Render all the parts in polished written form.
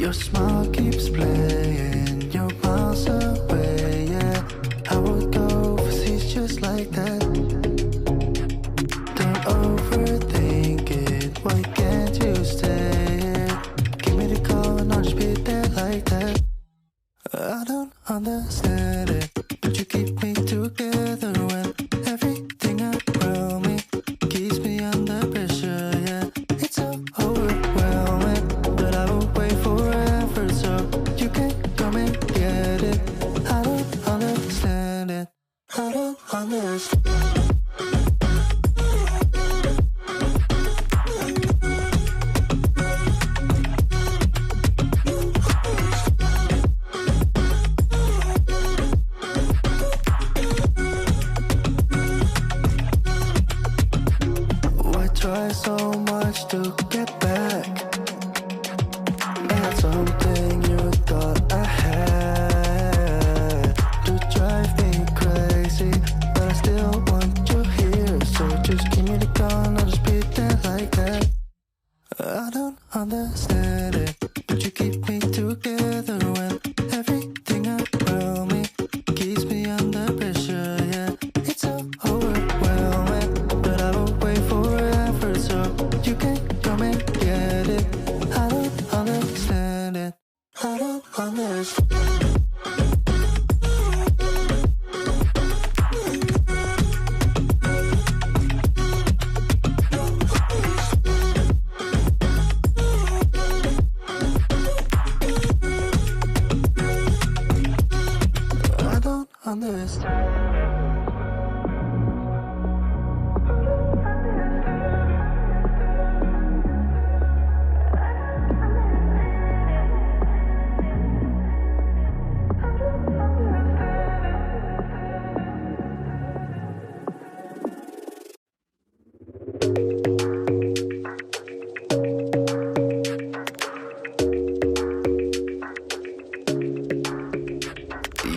Your smile keeps playing, you're miles away, yeah. I would go overseas just like that. Don't overthink it, why can't you stay here? Give me the call and I'll just be there like that. I don't understand it, but you keep me together when everything around me keeps me under pressure, yeah. It's so overwhelming, but I will wait forever so you can come and get it. I don't understand it, I don't understand. Try so much to get back at something you thought I had to drive me crazy, but I still want you here. So just give me the call and I'll just be there like that. I don't understand it, but you keep me together when everything around me keeps me under pressure, yeah. It's so overwhelming, but I will wait forever so you can come and get it. I don't understand it, I don't understand. I don't understand.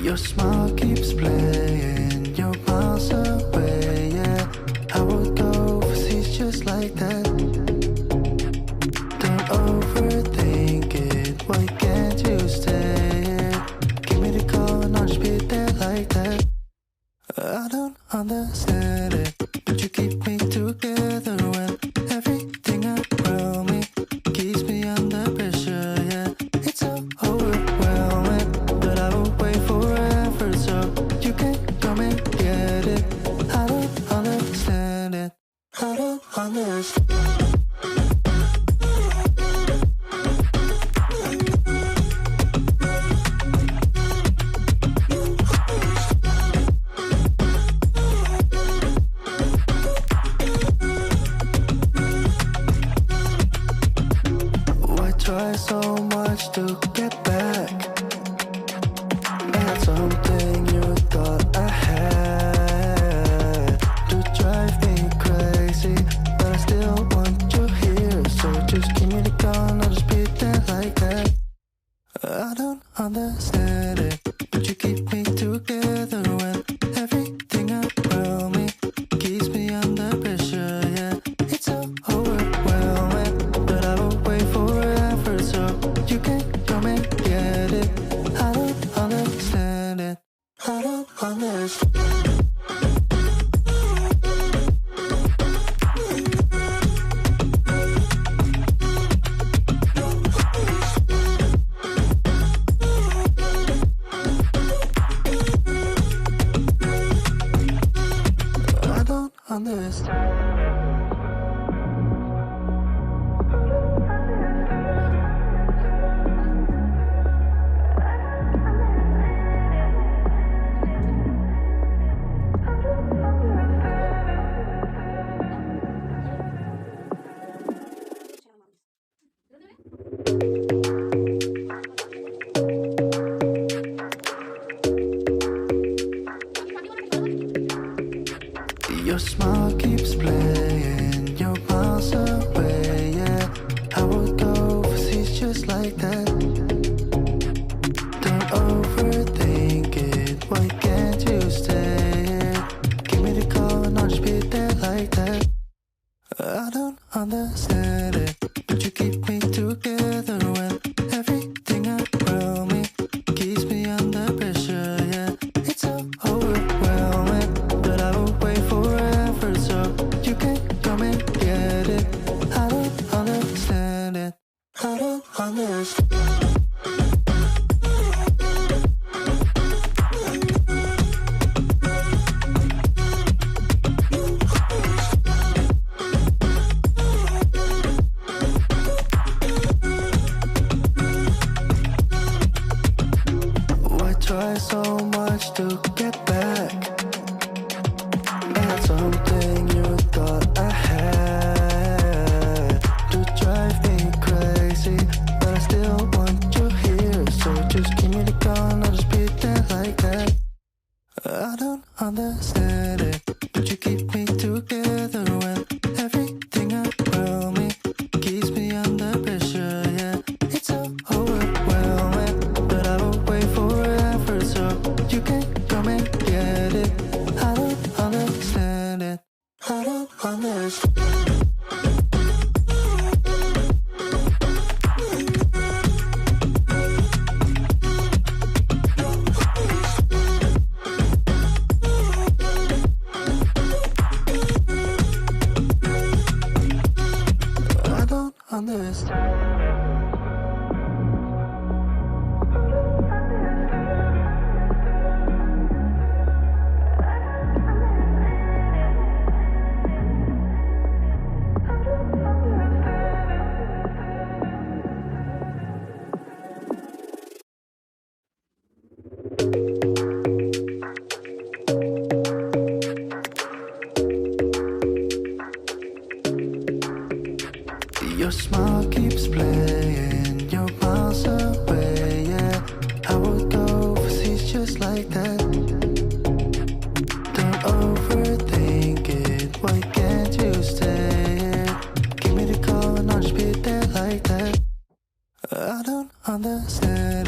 Your smile keeps playing, you're miles away, yeah. I would go overseas just like that. Don't overthink it, why can't you stay here? Give me the call and I'll just be there like that. I don't understand it, but you keep me together when everything around me keeps me under pressure, yeah. It's so overwhelming, but I will wait forever so you can come and get it. I don't understand it, I don't understand. Why try so much to get back at something you thought I had to drive me crazy, but I still want you here. So just give me the call and I'll just be there like that. I don't understand it, but you keep me together when everything around me keeps me under pressure, yeah. It's so overwhelming, but I will wait forever so you can come and get it. I don't understand it, I don't understand. I don't understand. Your smile keeps playing, you're miles away, yeah. I would go overseas just like that. Don't overthink it, why can't you stay here? Give me the call and I'll just be there like that. I don't understand it, but you keep me together when everything understand. Your smile keeps playing, you're miles away, yeah. I would go overseas just like that. Don't overthink it, why can't you stay here? Give me the call and I'll just be there like that. I don't understand